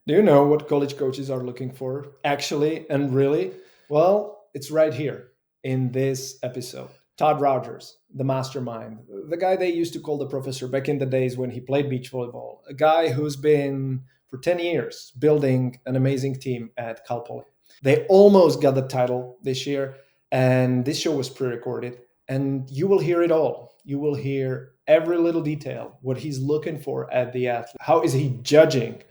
Do you know what college coaches are looking for, actually and really? Well, it's right here in this episode. Todd Rogers, the mastermind, the guy they used to call the professor back in the days when he played beach volleyball, a guy who's been for 10 years building an amazing team at Cal Poly. They almost got the title this year, and this show was pre recorded, and you will hear it all. You will hear every little detail, what he's looking for at the athlete. How is he judging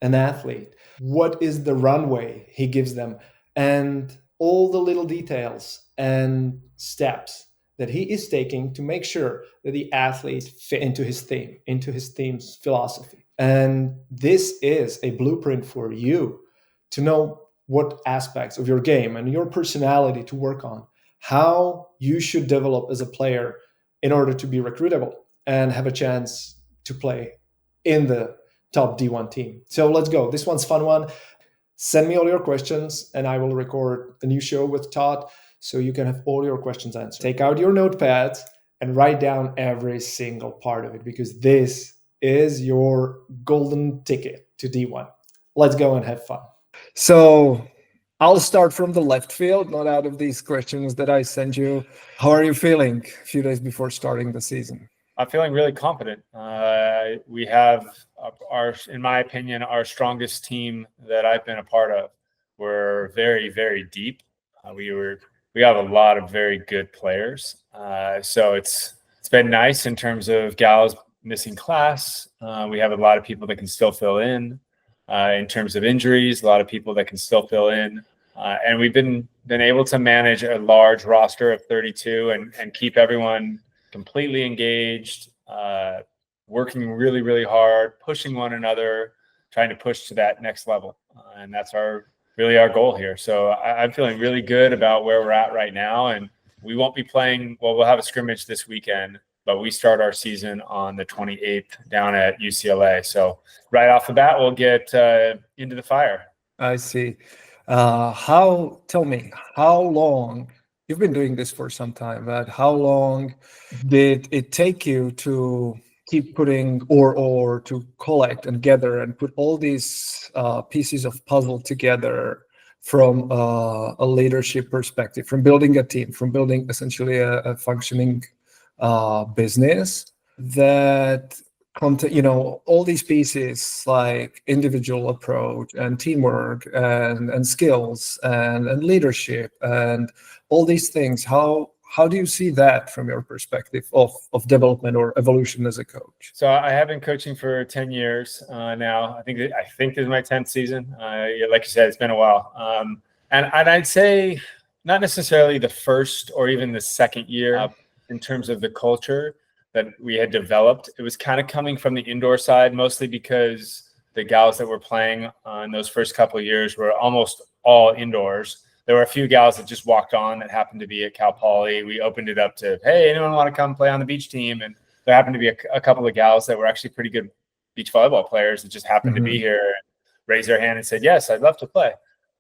an athlete? What is the runway he gives them? And all the little details and steps that he is taking to make sure that the athlete fit into his theme, into his team's philosophy. And this is a blueprint for you to know what aspects of your game and your personality to work on, how you should develop as a player in order to be recruitable and have a chance to play in the top D1 team. So let's go. This one's a fun one. Send me all your questions and I will record a new show with Todd so you can have all your questions answered. Take out your notepads and write down every single part of it because this is your golden ticket to D1. Let's go and have fun. So I'll start from the left field, not out of these questions that I sent you. How are you feeling a few days before starting the season? I'm feeling really confident. We have in my opinion, our strongest team that I've been a part of. We're very, very deep. We have a lot of very good players. So it's been nice in terms of gals missing class. We have a lot of people that can still fill in terms of injuries, a lot of people that can still fill in. And we've been able to manage a large roster of 32 and keep everyone completely engaged, working really, really hard, pushing one another, trying to push to that next level. And that's really our goal here. So I'm feeling really good about where we're at right now. And we won't be playing, well, we'll have a scrimmage this weekend, but we start our season on the 28th down at UCLA. So right off the bat, we'll get into the fire. I see. Tell me, how long, you've been doing this for some time, but how long did it take you to keep putting or to collect and gather and put all these pieces of puzzle together from a leadership perspective, from building a team, from building essentially a functioning business that all these pieces like individual approach and teamwork and skills and leadership and all these things. How do you see that from your perspective of development or evolution as a coach? So I have been coaching for 10 years now. I think this is my 10th season. Like you said, it's been a while. And I'd say not necessarily the first or even the second year in terms of the culture that we had developed. It was kind of coming from the indoor side, mostly because the gals that were playing in those first couple of years were almost all indoors. There were a few gals that just walked on that happened to be at Cal Poly. We opened it up to, hey, anyone want to come play on the beach team? And there happened to be a couple of gals that were actually pretty good beach volleyball players that just happened to be here and raised their hand and said, yes, I'd love to play.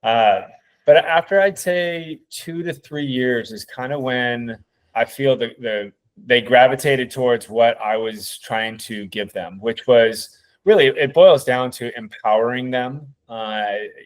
But after I'd say 2 to 3 years is kind of when I feel they gravitated towards what I was trying to give them, which was really, it boils down to empowering them,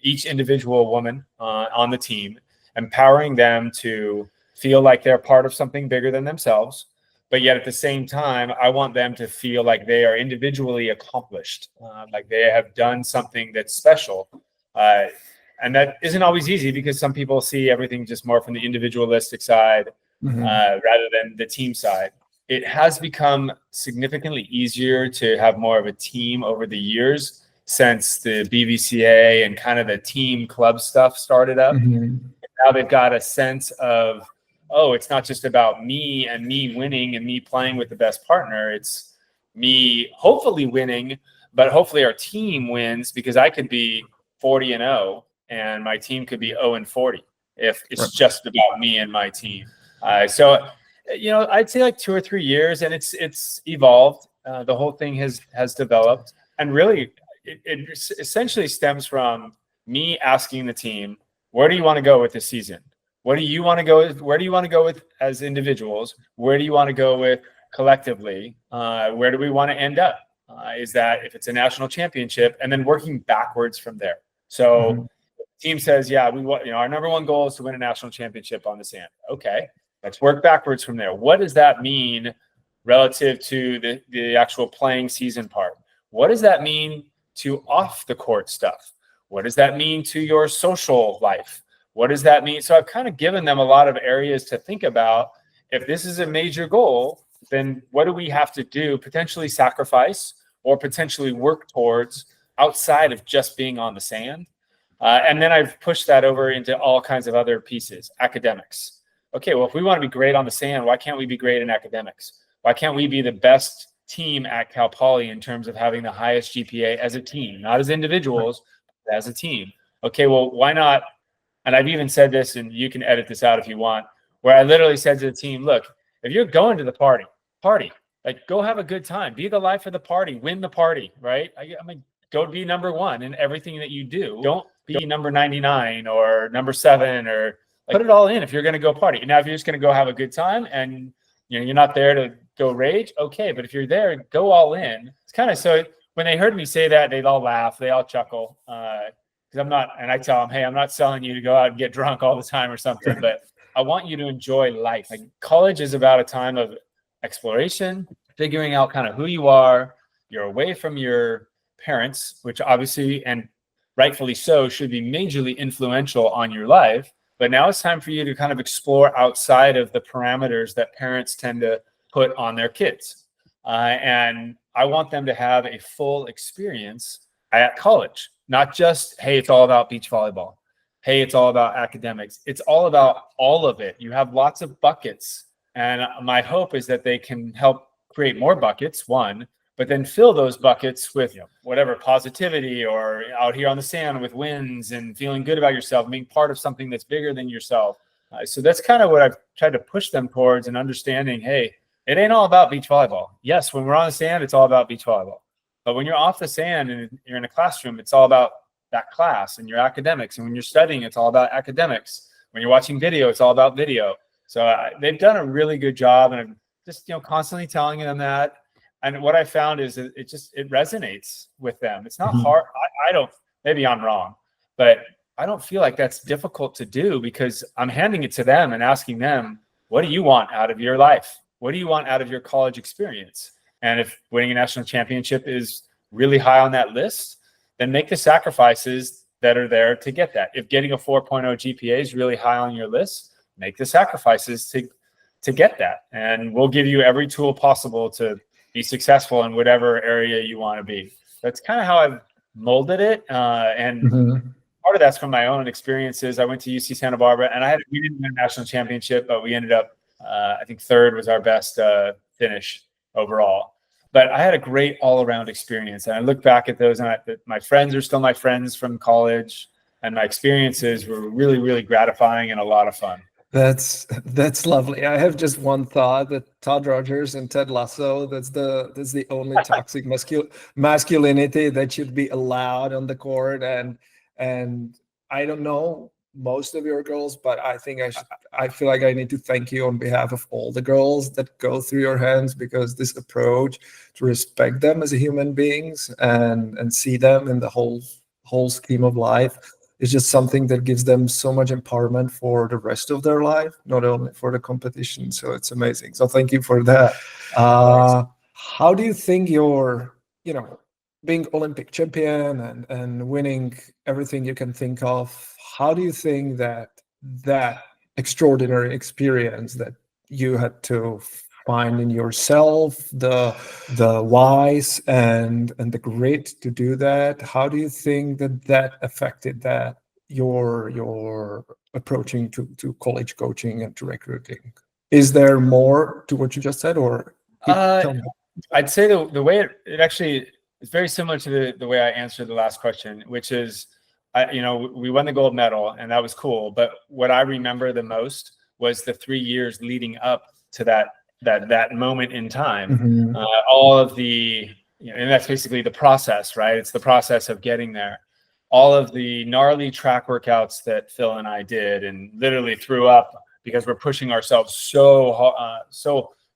each individual woman on the team, empowering them to feel like they're part of something bigger than themselves. But yet at the same time, I want them to feel like they are individually accomplished, like they have done something that's special. And that isn't always easy because some people see everything just more from the individualistic side rather than the team side. It has become significantly easier to have more of a team over the years since the BVCA and kind of the team club stuff started up. Now they've got a sense of, oh, it's not just about me and me winning and me playing with the best partner. It's me hopefully winning, but hopefully our team wins because I could be 40-0 and my team could be 0-40 if it's just about me and my team. So I'd say like 2 or 3 years, and it's evolved. The whole thing has developed, and really, it essentially stems from me asking the team, "Where do you want to go with this season? What do you want to go with? Where do you want to go with as individuals? Where do you want to go with collectively? Where do we want to end up?" is that if it's a national championship, and then working backwards from there. So the team says, yeah, we want, our number one goal is to win a national championship on the sand. Okay, let's work backwards from there. What does that mean relative to the actual playing season part? What does that mean to off the court stuff? What does that mean to your social life? What does that mean? So I've kind of given them a lot of areas to think about. If this is a major goal, then what do we have to do, potentially sacrifice or potentially work towards outside of just being on the sand? And then I've pushed that over into all kinds of other pieces. Academics. Okay, well, if we want to be great on the sand, why can't we be great in academics? Why can't we be the best team at Cal Poly in terms of having the highest GPA as a team, not as individuals, but as a team? Okay, well, why not? And I've even said this, and you can edit this out if you want, where I literally said to the team, look, if you're going to the party, like go have a good time, be the life of the party, win the party, right? I mean, go be number one in everything that you do. Don't be number 99 or number 7, or like, put it all in if you're going to go party. Now, if you're just going to go have a good time and you're not there to go rage, okay. But if you're there, go all in. It's kind of, so when they heard me say that, they'd all laugh, they all chuckle. Because I'm not, and I tell them, hey, I'm not selling you to go out and get drunk all the time or something, but I want you to enjoy life. Like college is about a time of exploration, figuring out kind of who you are. You're away from your parents, which obviously and rightfully so should be majorly influential on your life. But now it's time for you to kind of explore outside of the parameters that parents tend to put on their kids. And I want them to have a full experience at college, not just, hey, it's all about beach volleyball. Hey, it's all about academics. It's all about all of it. You have lots of buckets. And my hope is that they can help create more buckets, one, but then fill those buckets with whatever positivity, or out here on the sand with wins and feeling good about yourself, being part of something that's bigger than yourself. So that's kind of what I've tried to push them towards, and understanding, hey, it ain't all about beach volleyball. Yes, when we're on the sand, it's all about beach volleyball. But when you're off the sand and you're in a classroom, it's all about that class and your academics. And when you're studying, it's all about academics. When you're watching video, it's all about video. So they've done a really good job, and I'm just constantly telling them that. And what I found is that it resonates with them. It's not hard. I don't, maybe I'm wrong, but I don't feel like that's difficult to do, because I'm handing it to them and asking them, what do you want out of your life? What do you want out of your college experience? And if winning a national championship is really high on that list, then make the sacrifices that are there to get that. If getting a 4.0 GPA is really high on your list, make the sacrifices to get that. And we'll give you every tool possible to be successful in whatever area you want to be. That's kind of how I've molded it. And part of that's from my own experiences. I went to UC Santa Barbara, and we didn't win a national championship, but we ended up, I think third was our best finish overall. But I had a great all-around experience. And I look back at those, and my friends are still my friends from college, and my experiences were really, really gratifying and a lot of fun. That's lovely. I have just one thought, that Todd Rogers and Ted Lasso, that's the only toxic masculinity that should be allowed on the court. And I don't know most of your girls, but I think I feel like I need to thank you on behalf of all the girls that go through your hands, because this approach to respect them as human beings and see them in the whole scheme of life is just something that gives them so much empowerment for the rest of their life, not only for the competition. So it's amazing. So thank you for that. How do you think your, being Olympic champion and winning everything you can think of, how do you think that extraordinary experience that you had to find in yourself, the whys and the grit to do that, how do you think that affected your approaching to college coaching and to recruiting? Is there more to what you just said, or I'd say the way it actually is very similar to the way I answered the last question, which is, we won the gold medal, and that was cool. But what I remember the most was the 3 years leading up to that moment in time. All of the, and that's basically the process, right? It's the process of getting there. All of the gnarly track workouts that Phil and I did, and literally threw up because we're pushing ourselves so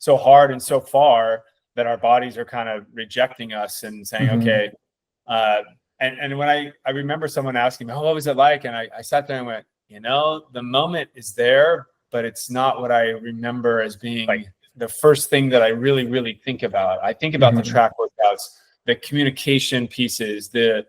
hard and so far that our bodies are kind of rejecting us and saying, okay. And when I remember someone asking me, oh, what was it like? And I sat there and went, the moment is there, but it's not what I remember as being like the first thing that I really, really think about. I think about the track workouts, the communication pieces, the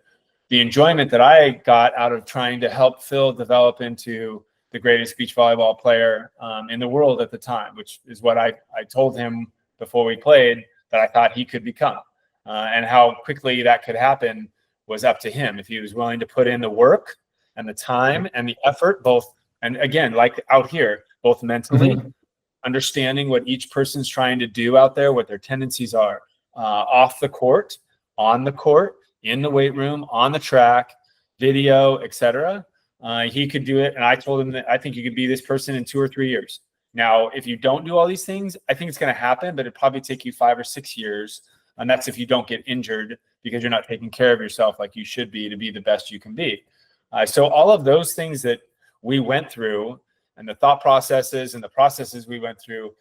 enjoyment that I got out of trying to help Phil develop into the greatest beach volleyball player in the world at the time, which is what I told him before we played that I thought he could become. And how quickly that could happen was up to him if he was willing to put in the work and the time and the effort, both, and again, like out here, both mentally, understanding what each person's trying to do out there, what their tendencies are, off the court, on the court, in the weight room, on the track, video, etc. He could do it. And I told him that I think you could be this person in 2 or 3 years. Now, if you don't do all these things, I think it's going to happen, but it'd probably take you 5 or 6 years. And that's if you don't get injured because you're not taking care of yourself like you should be to be the best you can be. So all of those things that we went through and the thought processes and the processes we went through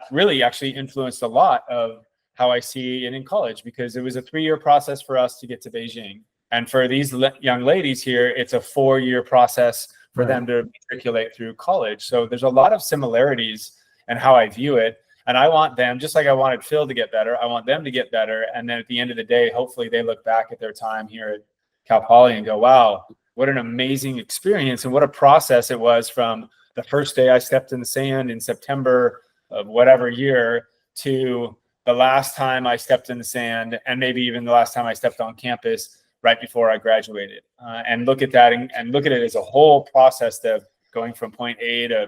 really actually influenced a lot of how I see it in college, because it was a 3-year process for us to get to Beijing. And for these young ladies here, it's a 4-year process for them to matriculate through college. So there's a lot of similarities in how I view it. And I want them, just like I wanted Phil to get better, I want them to get better. And then at the end of the day, hopefully they look back at their time here at Cal Poly and go, wow, what an amazing experience and what a process it was from the first day I stepped in the sand in September of whatever year to the last time I stepped in the sand, and maybe even the last time I stepped on campus right before I graduated. And look at that and look at it as a whole process of going from point A to,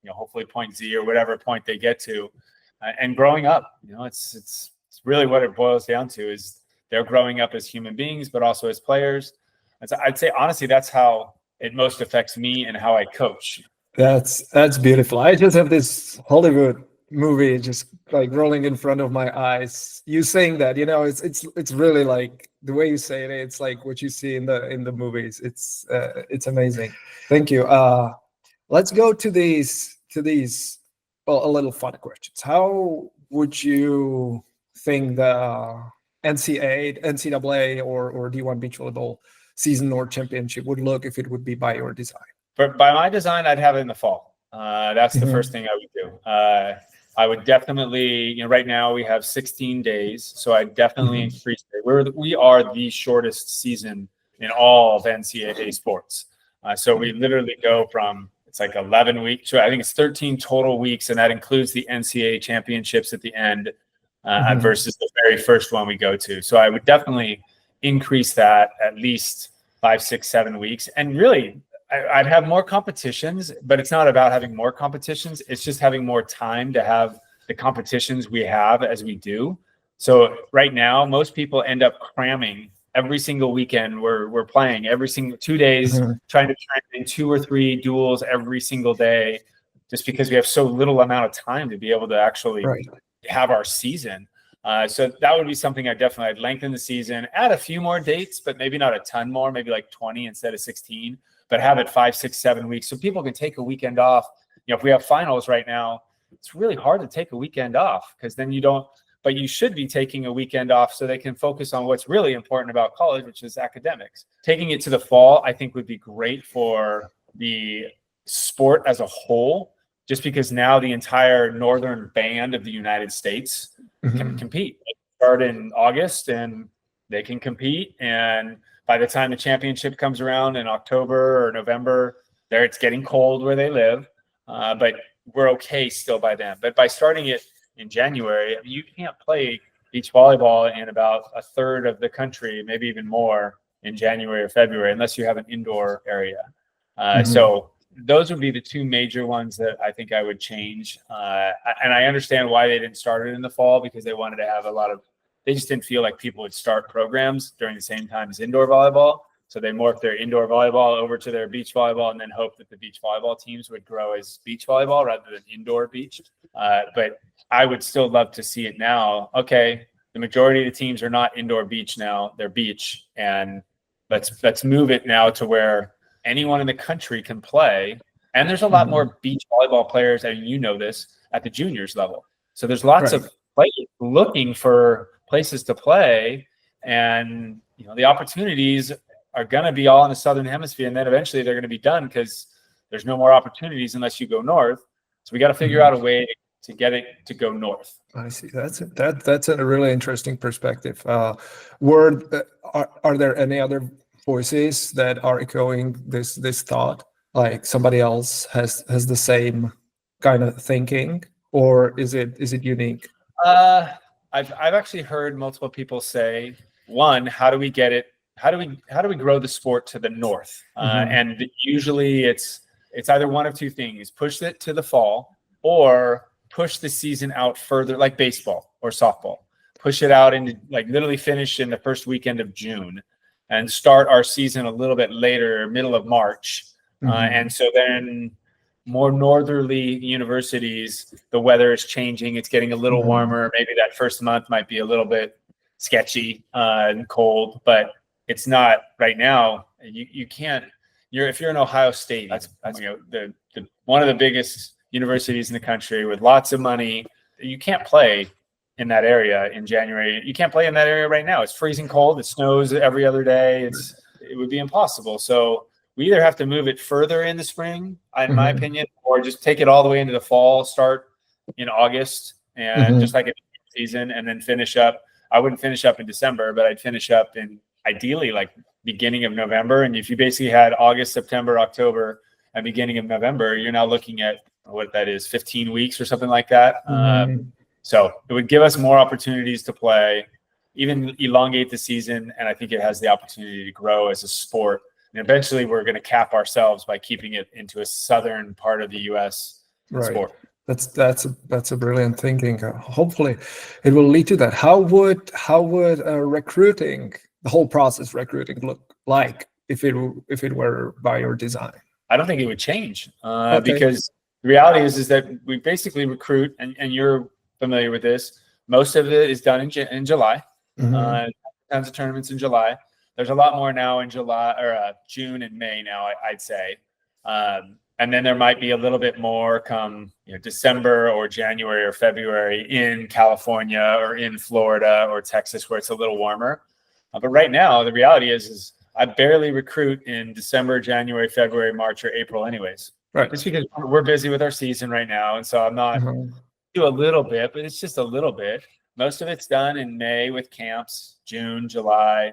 hopefully point Z or whatever point they get to. And growing up, it's really what it boils down to is they're growing up as human beings, but also as players. And so I'd say, honestly, that's how it most affects me and how I coach. That's beautiful. I just have this Hollywood movie just like rolling in front of my eyes. You saying that, it's really like the way you say it. It's like what you see in the movies. It's amazing. Thank you. Let's go to these. Well, a little fun questions. How would you think the NCAA or D1 beach volleyball season or championship would look if it would be by your design? By my design, I'd have it in the fall. That's the first thing I would do. I would definitely, right now we have 16 days, so I definitely increase it. We are the shortest season in all of NCAA sports. So we literally go from, it's like 11 weeks. So I think it's 13 total weeks, and that includes the NCAA championships at the end versus the very first one we go to. So I would definitely increase that at least 5, 6, 7 weeks. And really, I'd have more competitions, but it's not about having more competitions. It's just having more time to have the competitions we have as we do. So right now, most people end up cramming every single weekend. We're playing every single 2 days, trying to turn in 2 or 3 duels every single day, just because we have so little amount of time to be able to actually have our season. So that would be something I'd lengthen the season, add a few more dates, but maybe not a ton more, maybe like 20 instead of 16, but have it 5, 6, 7 weeks so people can take a weekend off. If we have finals right now, it's really hard to take a weekend off because then you don't, but you should be taking a weekend off so they can focus on what's really important about college, which is academics. Taking it to the fall, I think would be great for the sport as a whole, just because now the entire northern band of the United States can compete. They start in August and they can compete. And by the time the championship comes around in October or November, it's getting cold where they live. But we're okay still by then. But by starting it in January, you can't play beach volleyball in about a third of the country, maybe even more in January or February, unless you have an indoor area. So those would be the 2 major ones that I think I would change. And I understand why they didn't start it in the fall, because they wanted to have they just didn't feel like people would start programs during the same time as indoor volleyball. So they morphed their indoor volleyball over to their beach volleyball and then hoped that the beach volleyball teams would grow as beach volleyball rather than indoor beach. But I would still love to see it now. Okay, the majority of the teams are not indoor beach now, they're beach. And let's move it now to where anyone in the country can play. And there's a lot more beach volleyball players, and this, at the juniors level. So there's lots of looking for places to play, and the opportunities are going to be all in the Southern Hemisphere, and then eventually they're going to be done because there's no more opportunities unless you go north. So we got to figure out a way to get it to go north. I see. That's a really interesting perspective. Are there any other voices that are echoing this thought? Like somebody else has the same kind of thinking, or is it unique? I've actually heard multiple people say, one, how do we get it? How do we grow the sport to the north? And usually it's either one of two things: push it to the fall, or push the season out further, like baseball or softball. Push it out into literally finish in the first weekend of June, and start our season a little bit later, middle of March. And so then more northerly universities, the weather is changing. It's getting a little warmer. Maybe that first month might be a little bit sketchy and cold, but it's not right now. You can't. If you're in Ohio State, that's the one of the biggest universities in the country with lots of money. You can't play in that area in January. You can't play in that area right now. It's freezing cold. It snows every other day. It would be impossible. So we either have to move it further in the spring, in my opinion, or just take it all the way into the fall, start in August, and just like a season, and then finish up. I wouldn't finish up in December, but I'd finish up in ideally beginning of November. And if you basically had August, September, October, and beginning of November, you're now looking at what that is, 15 weeks or something like that. So it would give us more opportunities to play, even elongate the season. And I think it has the opportunity to grow as a sport. And eventually we're going to cap ourselves by keeping it into a southern part of the U.S. sport. That's a brilliant thinking. Hopefully it will lead to that. How would recruiting, the whole process recruiting, look like if it were by your design? I don't think it would change because the reality is that we basically recruit, and you're familiar with this. Most of it is done in July. Tons of tournaments in July. There's a lot more now in July or June and May now, I'd say. And then there might be a little bit more come December or January or February in California or in Florida or Texas, where it's a little warmer. But right now, the reality is I barely recruit in December, January, February, March, or April anyways. Right. Just because we're busy with our season right now. And so I'm not do a little bit, but it's just a little bit. Most of it's done in May with camps, June, July.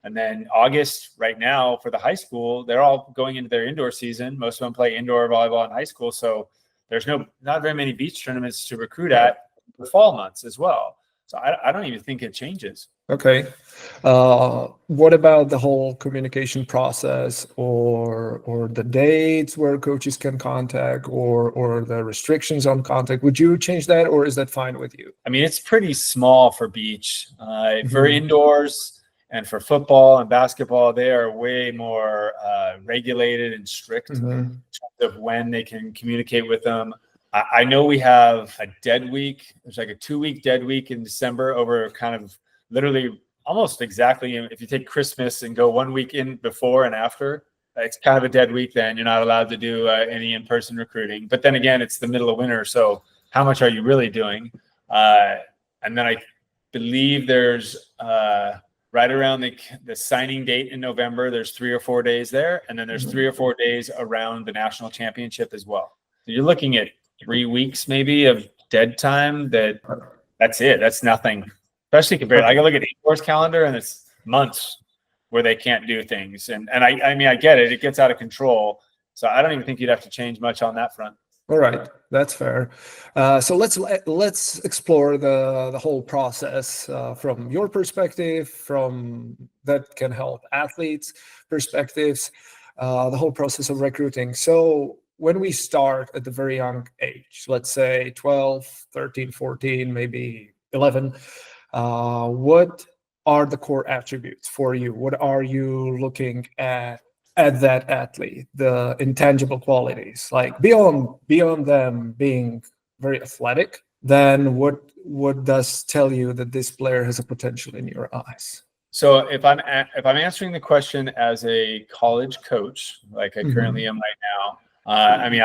And then August right now for the high school, they're all going into their indoor season. Most of them play indoor volleyball in high school. So there's not very many beach tournaments to recruit at the fall months as well. So I don't even think it changes. Okay. What about the whole communication process or the dates where coaches can contact or the restrictions on contact? Would you change that, or is that fine with you? I mean, it's pretty small for beach. For indoors and for football and basketball, they are way more regulated and strict in terms of when they can communicate with them. I know we have a dead week. There's like a 2-week dead week in December over kind of literally almost exactly. If you take Christmas and go 1 week in before and after, it's kind of a dead week. Then you're not allowed to do any in-person recruiting. But then again, it's the middle of winter. So how much are you really doing? And then I believe there's right around the signing date in November, there's 3 or 4 days there. And then there's 3 or 4 days around the national championship as well. So you're looking at 3 weeks maybe of dead time. That's it. That's nothing. Especially compared, I can look at Indoor's calendar and it's months where they can't do things. And I mean, I get it. It gets out of control. So I don't even think you'd have to change much on that front. All right, that's fair. So let's explore the whole process from your perspective, from that can help athletes' perspectives, the whole process of recruiting. So when we start at the very young age, let's say 12, 13, 14, maybe 11, what are the core attributes for you? What are you looking at that athlete, the intangible qualities, like beyond them being very athletic? Then what does tell you that this player has a potential in your eyes? So if I'm answering the question as a college coach, like I currently am right now, I mean,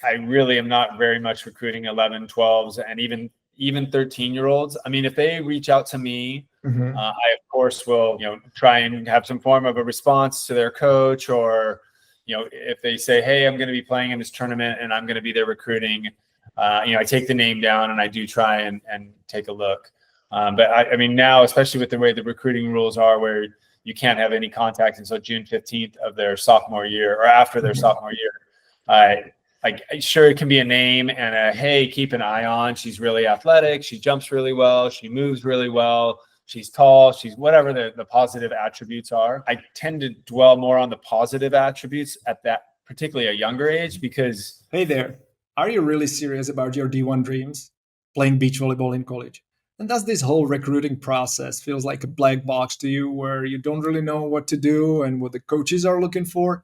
I really am not very much recruiting 11, 12s, and even 13-year-olds. I mean, if they reach out to me, Mhm. I of course will, try and have some form of a response to their coach, or, if they say, hey, I'm going to be playing in this tournament and I'm going to be there recruiting, I take the name down and I do try and take a look. But I mean, now, especially with the way the recruiting rules are, where you can't have any contact until June 15th of their sophomore year or after their sophomore year. Like, sure, it can be a name and a, hey, keep an eye on. She's really athletic. She jumps really well. She moves really well. She's tall. She's whatever the positive attributes are. I tend to dwell more on the positive attributes at that, particularly a younger age, because. Hey there, are you really serious about your D1 dreams? Playing beach volleyball in college? And does this whole recruiting process feels like a black box to you where you don't really know what to do and what the coaches are looking for?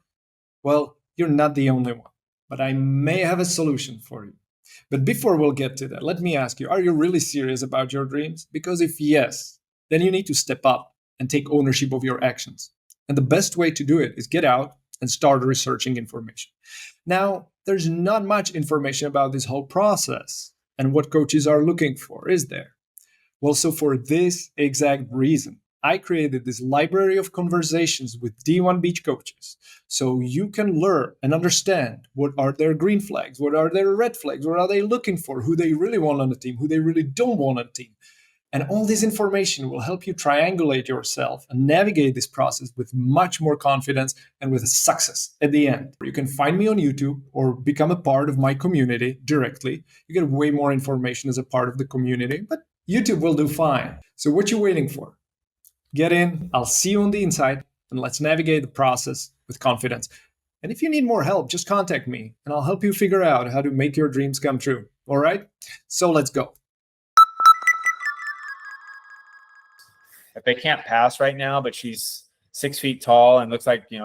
Well, you're not the only one, but I may have a solution for you. But before we'll get to that, let me ask you, are you really serious about your dreams? Because if yes, then you need to step up and take ownership of your actions. And the best way to do it is get out and start researching information. Now, there's not much information about this whole process and what coaches are looking for, is there? Well, so for this exact reason, I created this library of conversations with D1 beach coaches so you can learn and understand what are their green flags, what are their red flags, what are they looking for, who they really want on the team, who they really don't want on the team. And all this information will help you triangulate yourself and navigate this process with much more confidence and with success at the end. You can find me on YouTube or become a part of my community directly. You get way more information as a part of the community, but YouTube will do fine. So what you waiting for? Get in, I'll see you on the inside, and let's navigate the process with confidence. And if you need more help, just contact me and I'll help you figure out how to make your dreams come true. All right? So let's go. If they can't pass right now, but she's 6 feet tall and looks like, a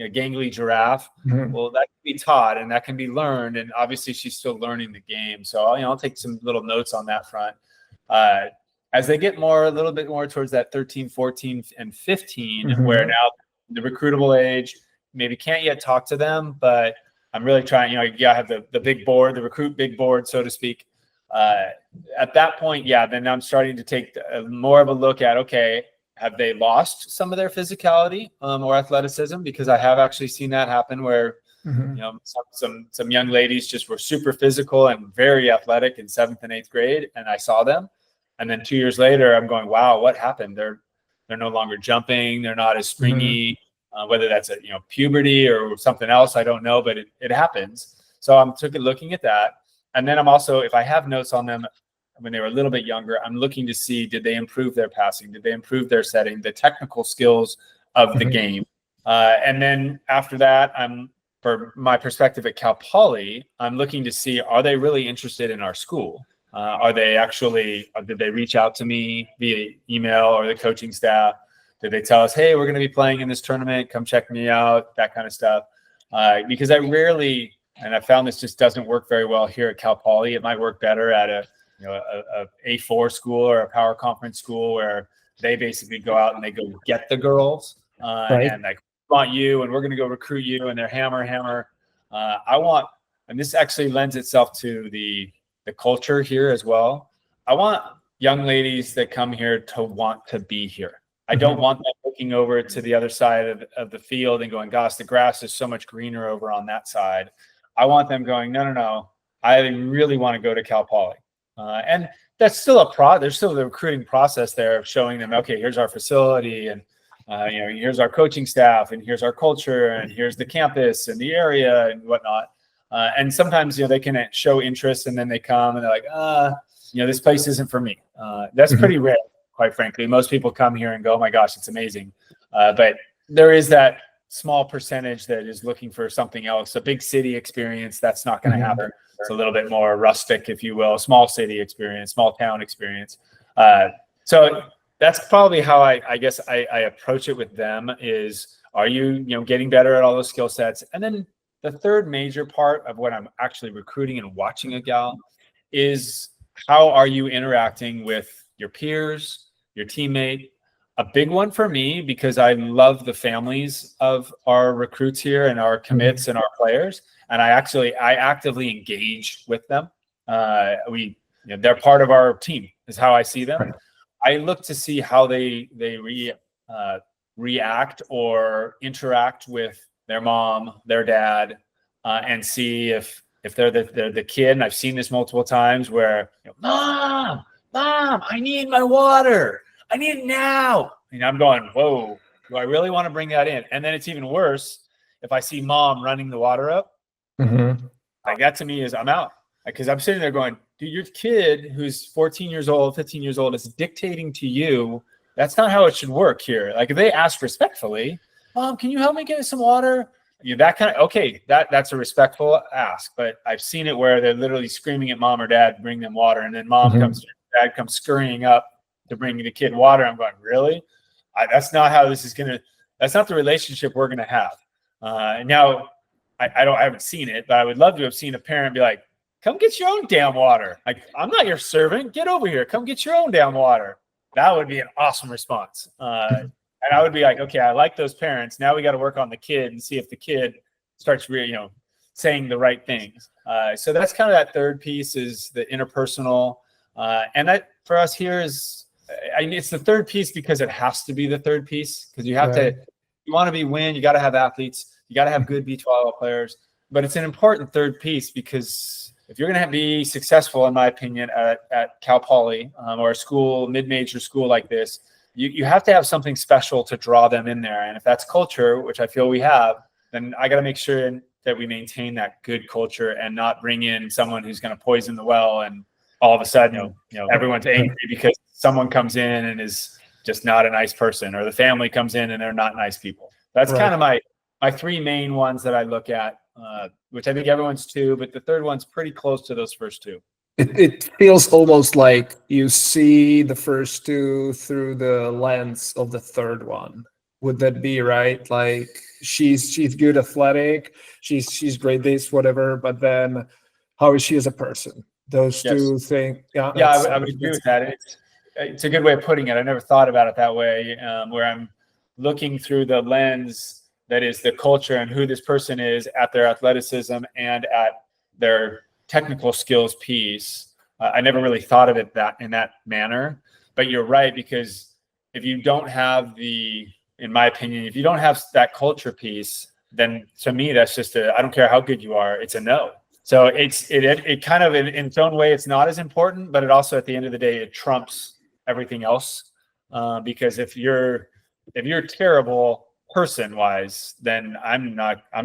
gangly giraffe, well, that can be taught and that can be learned. And obviously she's still learning the game. So, I'll take some little notes on that front. As they get a little bit more towards that 13, 14, and 15, where now the recruitable age, maybe can't yet talk to them, but I'm really trying, I have the big board, the recruit big board, so to speak. At that point, then I'm starting to take more of a look at, okay, have they lost some of their physicality or athleticism? Because I have actually seen that happen where, some young ladies just were super physical and very athletic in 7th and 8th grade, and I saw them. And then 2 years later, I'm going, wow, what happened? They're no longer jumping. They're not as springy, whether that's puberty or something else, I don't know, but it happens. So I'm looking at that. And then I'm also, if I have notes on them when they were a little bit younger, I'm looking to see, did they improve their passing? Did they improve their setting, the technical skills of the game? And then after that, for my perspective at Cal Poly, I'm looking to see, are they really interested in our school? Are they actually, did they reach out to me via email or the coaching staff? Did they tell us, hey, we're going to be playing in this tournament, come check me out, that kind of stuff? Because I rarely, and I found this just doesn't work very well here at Cal Poly. It might work better at a A4 school or a power conference school where they basically go out and they go get the girls and like, want you, and we're going to go recruit you, and they're hammer. And this actually lends itself to the culture here as well. I want young ladies that come here to want to be here. I don't want them looking over to the other side of the field and going, gosh, the grass is so much greener over on that side. I want them going, no, I really want to go to Cal Poly. And that's still there's still the recruiting process there of showing them, okay, here's our facility, and here's our coaching staff, and here's our culture, and here's the campus and the area and whatnot. And sometimes, they can show interest and then they come and they're like, this place isn't for me. That's pretty rare, quite frankly. Most people come here and go, oh my gosh, it's amazing. But there is that small percentage that is looking for something else, a big city experience. That's not going to happen. It's a little bit more rustic, if you will, small city experience, small town experience. So that's probably how I guess I approach it with them is, are you, getting better at all those skill sets? And then the third major part of what I'm actually recruiting and watching a gal is, how are you interacting with your peers, your teammate? A big one for me, because I love the families of our recruits here and our commits and our players. And I actively engage with them. We they're part of our team is how I see them. Right. I look to see how they react or interact with their mom, their dad, and see if they're the kid. And I've seen this multiple times where, mom, I need my water. I need it now. And I'm going, whoa, do I really want to bring that in? And then it's even worse if I see mom running the water up. Mm-hmm. Like that to me is I'm out, because I'm sitting there going, dude, your kid who's 14 years old, 15 years old is dictating to you. That's not how it should work here. Like if they ask respectfully, mom, can you help me get some water? That kind of, okay, that's a respectful ask. But I've seen it where they're literally screaming at mom or dad, bring them water. And then mom comes, dad comes scurrying up to bring the kid water. I'm going, really? That's not how this is going to, that's not the relationship we're going to have. Now, I haven't seen it, but I would love to have seen a parent be like, come get your own damn water. Like, I'm not your servant. Get over here. Come get your own damn water. That would be an awesome response. And I would be like, okay, I like those parents. Now we got to work on the kid and see if the kid starts saying the right things. So that's kind of that third piece, is the interpersonal. And that for us here is, it's the third piece because it has to be the third piece, because you have to, you want to win, you got to have athletes, you got to have good beach volleyball players. But it's an important third piece, because if you're going to be successful, in my opinion, at Cal Poly or a school, mid-major school like this, you have to have something special to draw them in there. And if that's culture, which I feel we have, then I got to make sure that we maintain that good culture and not bring in someone who's going to poison the well. And all of a sudden, everyone's angry because someone comes in and is just not a nice person, or the family comes in and they're not nice people. That's kind of my three main ones that I look at, which I think everyone's two, but the third one's pretty close to those first two. It feels almost like you see the first two through the lens of the third one. Would that be right? Like she's good athletic, she's great this, whatever, but then how is she as a person? Those two things. Yeah, I would agree with that. It's a good way of putting it. I never thought about it that way, where I'm looking through the lens that is the culture and who this person is at their athleticism and at their technical skills piece. I never really thought of it in that manner, but you're right, because if you don't have in my opinion, if you don't have that culture piece, then to me, that's just I don't care how good you are, it's a no. So it kind of, in its own way, it's not as important, but it also, at the end of the day, it trumps everything else. Because if you're terrible person wise, then I'm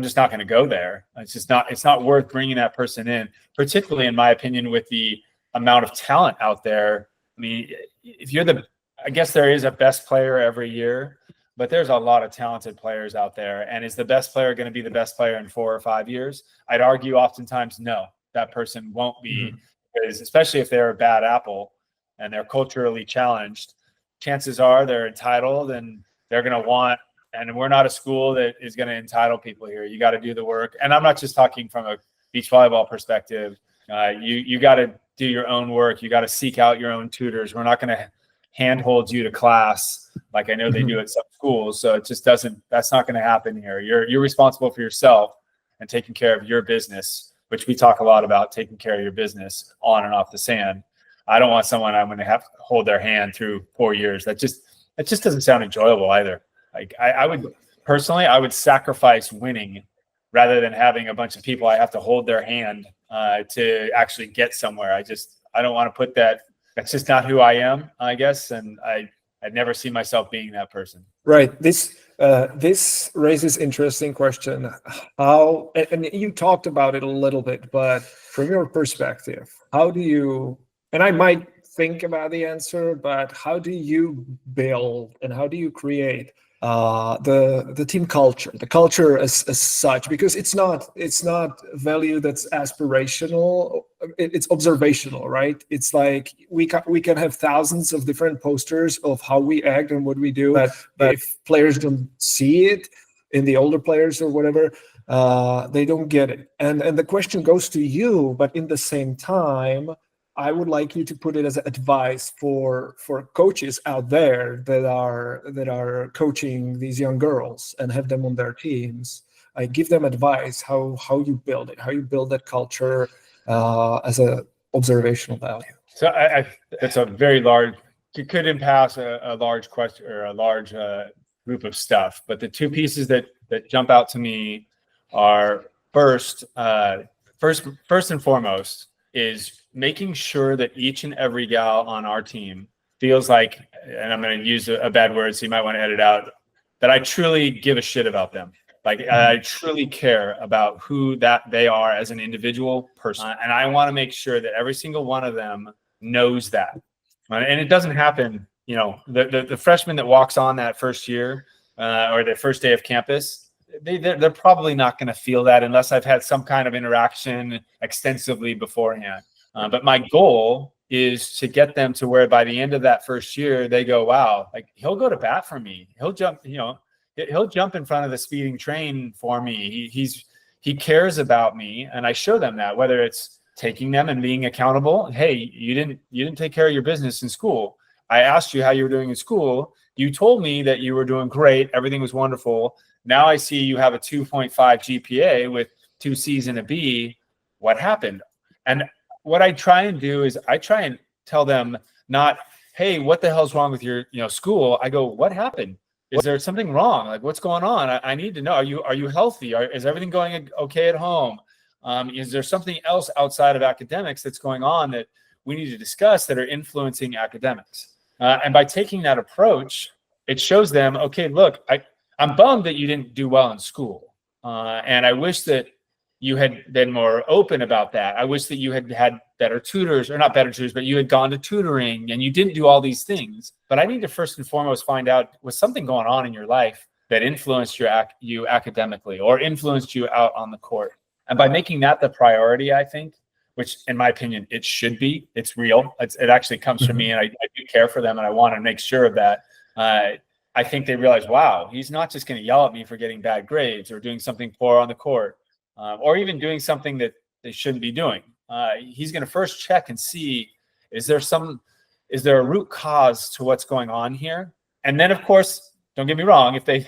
just not going to go there. It's not worth bringing that person in, particularly in my opinion, with the amount of talent out there. I mean, I guess there is a best player every year, but there's a lot of talented players out there. And is the best player going to be the best player in 4 or 5 years? I'd argue oftentimes, no, that person won't be, because especially if they're a bad apple and they're culturally challenged, chances are they're entitled and they're going to want, and we're not a school that is going to entitle people here. You got to do the work. And I'm not just talking from a beach volleyball perspective. You got to do your own work. You got to seek out your own tutors. We're not going to handhold you to class like I know they do at some schools. So it just that's not going to happen here. You're responsible for yourself and taking care of your business, which we talk a lot about, taking care of your business on and off the sand. I don't want someone I'm going to have to hold their hand through 4 years. That just doesn't sound enjoyable either. Like I would sacrifice winning rather than having a bunch of people I have to hold their hand to actually get somewhere. I don't want to put that. That's just not who I am, I guess. And I'd never see myself being that person. Right. This raises interesting question. How, and you talked about it a little bit, but from your perspective, how do you, and I might think about the answer, but how do you build and how do you create the team culture, the culture as such? Because it's not value that's aspirational, it's observational, right? It's like we can have thousands of different posters of how we act and what we do, but if players don't see it in the older players or whatever, they don't get it. And the question goes to you, but in the same time, I would like you to put it as advice for coaches out there that are coaching these young girls and have them on their teams. I give them advice how you build it, how you build that culture as a observational value. So that's a very large, it could impasse a large question or a large group of stuff. But the two pieces that jump out to me are first and foremost is making sure that each and every gal on our team feels like, and I'm going to use a bad word, so you might want to edit out, that I truly give a shit about them. Like I truly care about who that they are as an individual person. And I want to make sure that every single one of them knows that. And it doesn't happen, you know, the freshman that walks on that first year or the first day of campus, they're probably not going to feel that unless I've had some kind of interaction extensively beforehand. But my goal is to get them to where by the end of that first year, they go, wow, like he'll go to bat for me. He'll jump, you know, he'll jump in front of the speeding train for me. He cares about me. And I show them that, whether it's taking them and being accountable. Hey, you didn't take care of your business in school. I asked you how you were doing in school. You told me that you were doing great. Everything was wonderful. Now I see you have a 2.5 GPA with 2 C's and a B. What happened? And what I try and do is I try and tell them not, hey, what the hell's wrong with your, school? I go, what happened? Is there something wrong? Like, what's going on? I need to know. Are you healthy? Is everything going okay at home? Is there something else outside of academics that's going on that we need to discuss that are influencing academics? And by taking that approach, it shows them, okay, look, I'm bummed that you didn't do well in school. And I wish that you had been more open about that. I wish that you had better tutors, or not better tutors, but you had gone to tutoring and you didn't do all these things. But I need to first and foremost find out, was something going on in your life that influenced you academically or influenced you out on the court? And by making that the priority, I think, which in my opinion, it should be, it's real. It actually comes from me, and I do care for them, and I want to make sure of that. I think they realize, wow, he's not just going to yell at me for getting bad grades or doing something poor on the court, or even doing something that they shouldn't be doing. He's going to first check and see, is there a root cause to what's going on here? And then, of course, don't get me wrong, if they,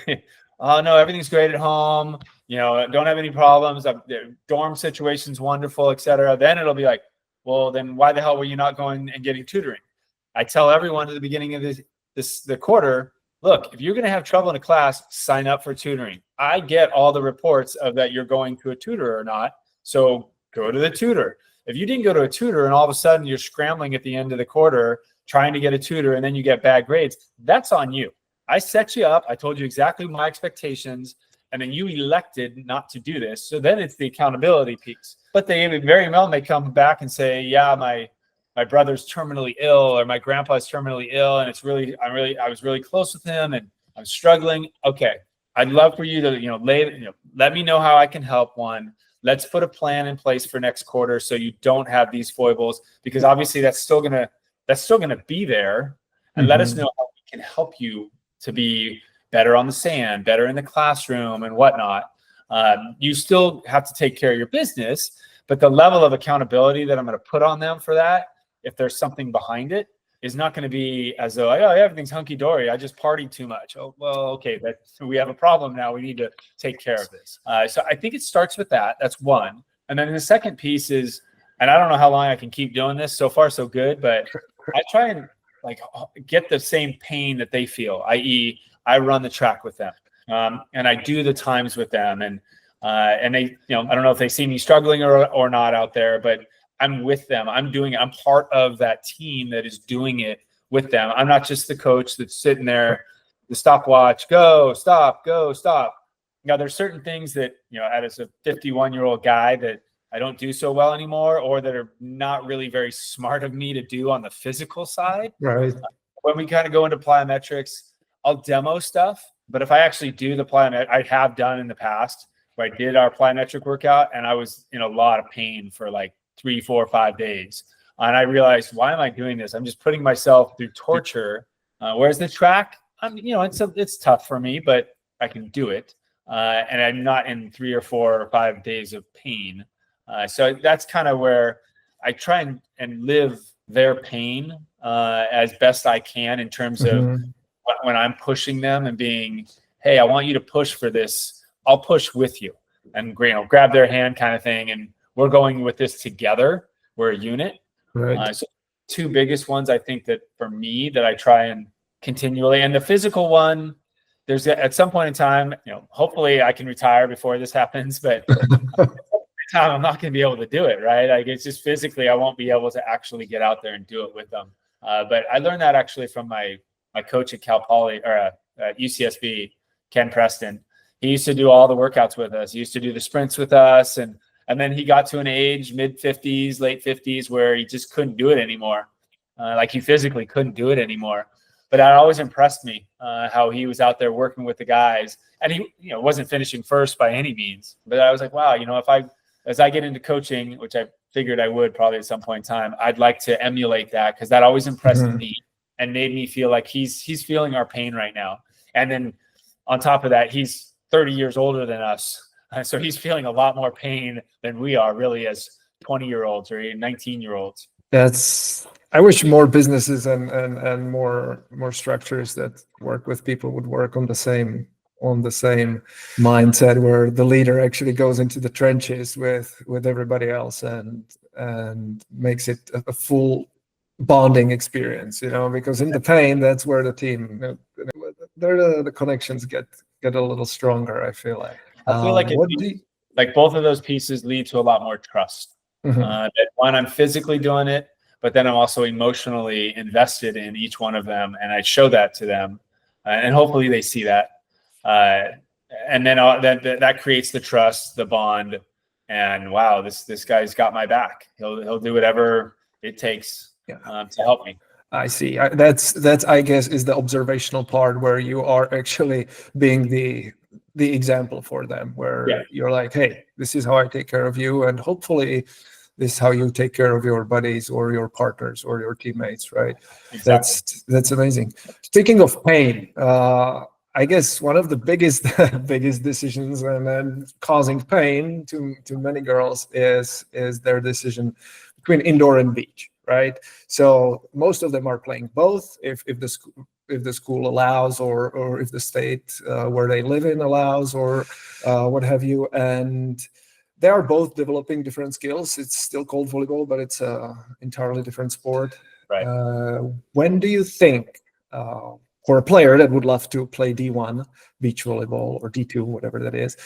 oh no, everything's great at home, don't have any problems, the dorm situation's wonderful, etc., then it'll be like, well, then why the hell were you not going and getting tutoring? I tell everyone at the beginning of the quarter, look, if you're going to have trouble in a class, sign up for tutoring. I get all the reports of that you're going to a tutor or not, so go to the tutor. If you didn't go to a tutor and all of a sudden you're scrambling at the end of the quarter trying to get a tutor and then you get bad grades, that's on you. I set you up. I told you exactly my expectations, and then you elected not to do this. So then it's the accountability piece. But they very well may come back and say, yeah, my brother's terminally ill, or my grandpa's terminally ill, and I was really close with him and I'm struggling. Okay. I'd love for you to, let me know how I can help. One, let's put a plan in place for next quarter so you don't have these foibles, because obviously that's still gonna be there. And let us know how we can help you to be better on the sand, better in the classroom and whatnot. You still have to take care of your business, but the level of accountability that I'm going to put on them for that, if there's something behind it, is not going to be as though, oh, everything's hunky-dory, I just partied too much. Oh, well, okay, we have a problem now. We need to take care of this. So I think it starts with that. That's one. And then the second piece is, and I don't know how long I can keep doing this. So far, so good, but I try and get the same pain that they feel, i.e., I run the track with them, and I do the times with them, and they, I don't know if they see me struggling or not out there, but I'm with them. I'm doing it. I'm part of that team that is doing it with them. I'm not just the coach that's sitting there, the stopwatch, go, stop, go, stop. Now, there's certain things that, as a 51-year-old guy, that I don't do so well anymore, or that are not really very smart of me to do on the physical side. Right. When we kind of go into plyometrics, I'll demo stuff, but if I actually do the plyometric, I have done in the past, where I did our plyometric workout and I was in a lot of pain for like 3, 4, 5 days. And I realized, why am I doing this? I'm just putting myself through torture. Whereas the track, it's tough for me, but I can do it. And I'm not in 3 or 4 or 5 days of pain. So that's kind of where I try and live their pain as best I can, in terms of when I'm pushing them and being, hey, I want you to push for this. I'll push with you, and grab their hand kind of thing. And we're going with this together. We're a unit. Right. So two biggest ones, I think, that for me that I try and continually, and the physical one, there's at some point in time, hopefully I can retire before this happens, but time I'm not going to be able to do it, right? Like, it's just physically I won't be able to actually get out there and do it with them. But I learned that actually from my coach at Cal Poly or UCSB, Ken Preston. He used to do all the workouts with us. He used to do the sprints with us, and then he got to an age, mid 50s, late 50s, where he just couldn't do it anymore. Like, he physically couldn't do it anymore. But that always impressed me, how he was out there working with the guys, and he wasn't finishing first by any means. But I was like, wow, as I get into coaching, which I figured I would probably at some point in time, I'd like to emulate that, because that always impressed me and made me feel like he's feeling our pain right now. And then on top of that, he's 30 years older than us. So he's feeling a lot more pain than we are really as 20-year-olds or 19-year-olds. I wish more businesses and more structures that work with people would work on the same mindset, where the leader actually goes into the trenches with everybody else and makes it a full bonding experience, because in the pain, that's where the team, the connections get a little stronger, I feel like. Like both of those pieces lead to a lot more trust. That one, I'm physically doing it, but then I'm also emotionally invested in each one of them, and I show that to them, and hopefully they see that. And then that creates the trust, the bond, and wow, this guy's got my back. He'll do whatever it takes to help me. I see. That's I guess is the observational part, where you are actually being the example for them, where you're like, hey, this is how I take care of you, and hopefully this is how you take care of your buddies or your partners or your teammates, right? Exactly. That's amazing. Speaking of pain, I guess one of the biggest decisions and causing pain to many girls is their decision between indoor and beach, right? So most of them are playing both if the school allows, or if the state where they live in allows, or what have you. And they are both developing different skills. It's still called volleyball, but it's an entirely different sport. Right. When do you think, for a player that would love to play D1 beach volleyball or D2, whatever that is,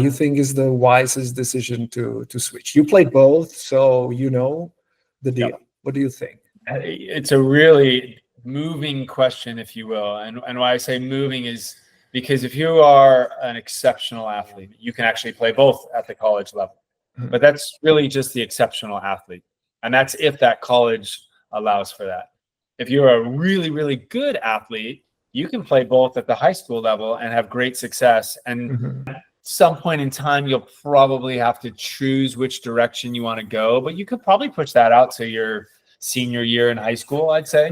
you think is the wisest decision to switch? You played both, so the deal. Yep. What do you think? It's a really moving question, if you will. And why I say moving is because if you are an exceptional athlete, you can actually play both at the college level. But that's really just the exceptional athlete. And that's if that college allows for that. If you're a really, really good athlete, you can play both at the high school level and have great success. And at some point in time, you'll probably have to choose which direction you want to go. But you could probably push that out to your senior year in high school, I'd say.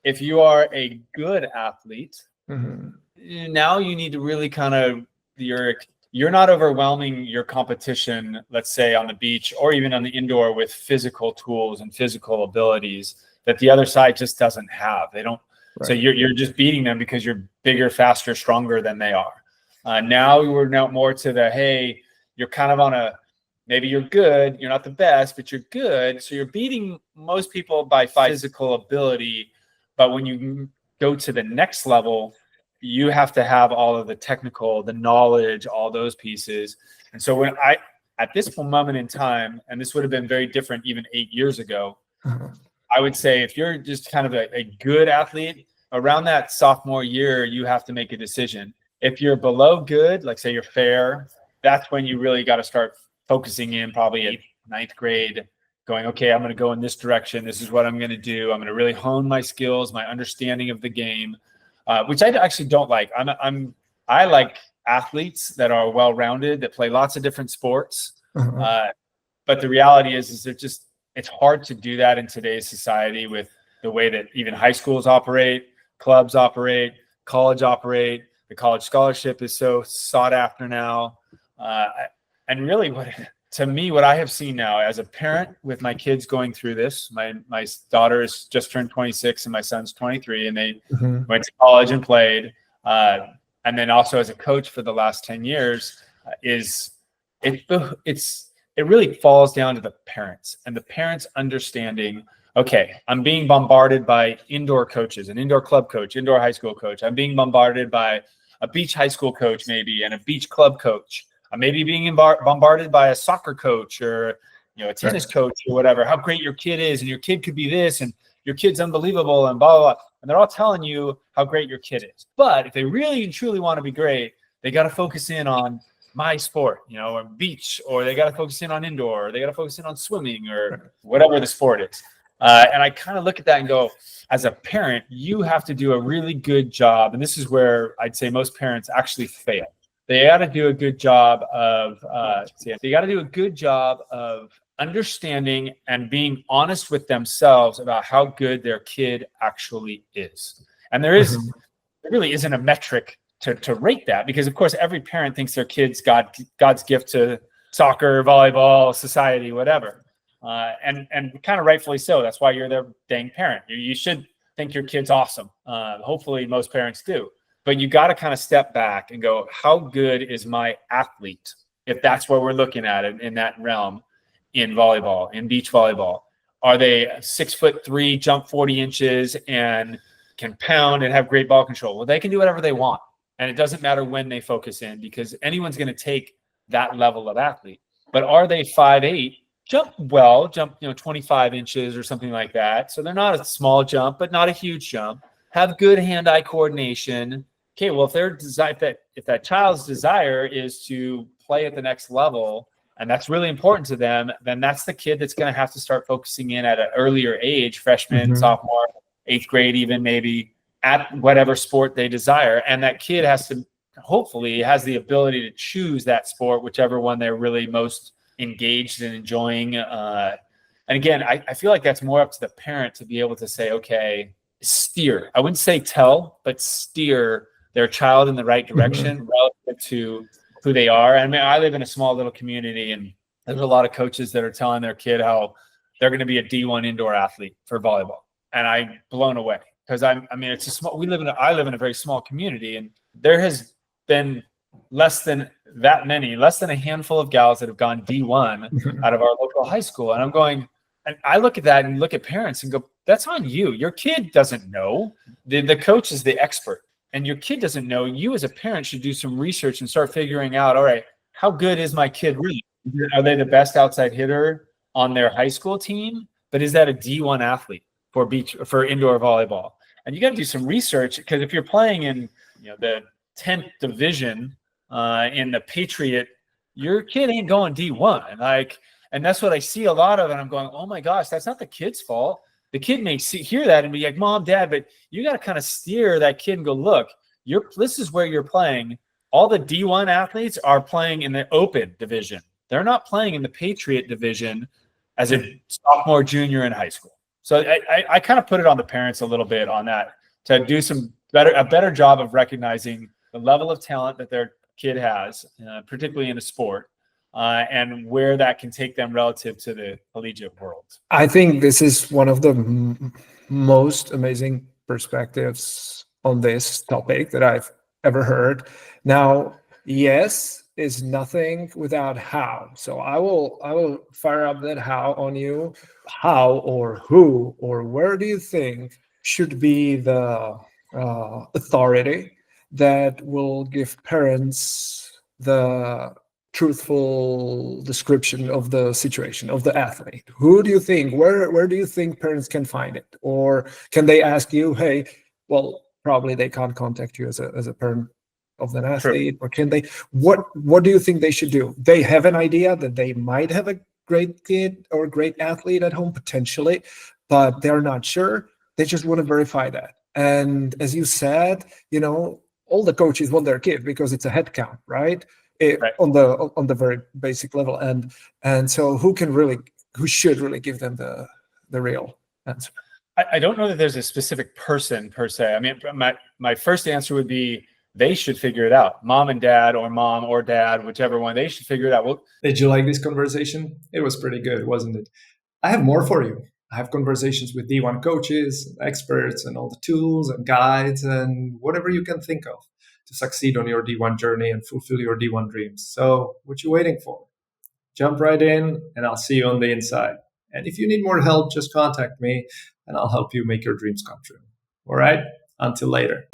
If you are a good athlete, now you need to really kind of, you're not overwhelming your competition, let's say on the beach or even on the indoor, with physical tools and physical abilities that the other side just doesn't have. They don't. Right. So you're just beating them because you're bigger, faster, stronger than they are. Now we're now more to the, hey, you're kind of on maybe you're good, you're not the best, but you're good. So you're beating most people by physical ability. But when you go to the next level, you have to have all of the technical, the knowledge, all those pieces. And so at this moment in time, and this would have been very different even 8 years ago, I would say if you're just kind of a good athlete, around that sophomore year, you have to make a decision. If you're below good, like say you're fair, that's when you really got to start focusing in, probably 8th, 9th grade, going, okay, I'm going to go in this direction. This is what I'm going to do. I'm going to really hone my skills, my understanding of the game, which I actually don't like. I like athletes that are well-rounded, that play lots of different sports. But the reality is it's hard to do that in today's society with the way that even high schools operate, clubs operate, college operate. The college scholarship is so sought after now. And really what I have seen now as a parent with my kids going through this, my daughter has just turned 26 and my son's 23, and they went to college and played. And then also as a coach for the last 10 years, it really falls down to the parents and the parents understanding, okay, I'm being bombarded by indoor coaches, an indoor club coach, indoor high school coach. I'm being bombarded by a beach high school coach, maybe, and a beach club coach. I'm maybe being bombarded by a soccer coach or a tennis coach or whatever. How great your kid is, and your kid could be this, and your kid's unbelievable, and blah blah blah. And they're all telling you how great your kid is. But if they really and truly want to be great, they got to focus in on my sport, or beach, or they got to focus in on indoor, or they got to focus in on swimming, or whatever the sport is. And I kind of look at that and go, as a parent, you have to do a really good job. And this is where I'd say most parents actually fail. They got to do a good job of understanding and being honest with themselves about how good their kid actually is. And there really isn't a metric to rate that, because of course every parent thinks their kid's God's gift to soccer, volleyball, society, whatever. And kind of rightfully so. That's why you're their dang parent. You should think your kid's awesome. Hopefully most parents do. But you got to kind of step back and go, how good is my athlete? If that's where we're looking at it in that realm, in volleyball, in beach volleyball. Are they 6'3", jump 40 inches and can pound and have great ball control? Well, they can do whatever they want. And it doesn't matter when they focus in, because anyone's going to take that level of athlete. But are they 5'8", jump 25 inches or something like that? So they're not a small jump, but not a huge jump. Have good hand-eye coordination. Okay, well, if that child's desire is to play at the next level, and that's really important to them, then that's the kid that's going to have to start focusing in at an earlier age, freshman, sophomore, 8th grade, even maybe, at whatever sport they desire. And that kid has the ability to choose that sport, whichever one they're really most engaged in enjoying. And again, I feel like that's more up to the parent to be able to say, okay, steer. I wouldn't say tell, but steer their child in the right direction relative to who they are. I mean, I live in a small little community, and there's a lot of coaches that are telling their kid how they're going to be a D1 indoor athlete for volleyball. And I'm blown away, because I live in a very small community, and there has been less than a handful of gals that have gone D1 out of our local high school. And I'm going, and I look at that and look at parents and go, that's on you. Your kid doesn't know. The coach is the expert, and your kid doesn't know. You as a parent should do some research and start figuring out, all right, how good is my kid really? Are they the best outside hitter on their high school team? But is that a D1 athlete for indoor volleyball? And you got to do some research, because if you're playing in the 10th division in the Patriot, your kid ain't going D1. And that's what I see a lot of. And I'm going, oh my gosh, that's not the kid's fault. The kid may hear that and be like, Mom, Dad, but you got to kind of steer that kid and go, look, this is where you're playing. All the D1 athletes are playing in the open division. They're not playing in the Patriot division as a sophomore, junior in high school. So I kind of put it on the parents a little bit on that, to do a better job of recognizing the level of talent that their kid has, particularly in a sport, and where that can take them relative to the collegiate world. I think this is one of the most amazing perspectives on this topic that I've ever heard. Now, yes is nothing without how. So I will fire up that how on you. How or who or where do you think should be the authority that will give parents the truthful description of the situation of the athlete? Who do you think, where do you think parents can find it? Or can they ask you, hey, well, probably they can't contact you as a parent of an athlete. Sure. Or can they, what do you think they should do? They have an idea that they might have a great kid or a great athlete at home potentially, but they're not sure. They just want to verify that. And as you said, all the coaches want their kid because it's a head count, right? Right. On the very basic level, and so who should really give them the real answer? I don't know that there's a specific person per se. I mean, my first answer would be they should figure it out. Mom and dad, or mom or dad, whichever one, they should figure it out. Well, did you like this conversation? It was pretty good, wasn't it? I have more for you. I have conversations with D1 coaches, experts, and all the tools and guides and whatever you can think of to succeed on your D1 journey and fulfill your D1 dreams. So what you waiting for? Jump right in, and I'll see you on the inside. And if you need more help, just contact me and I'll help you make your dreams come true. All right? Until later.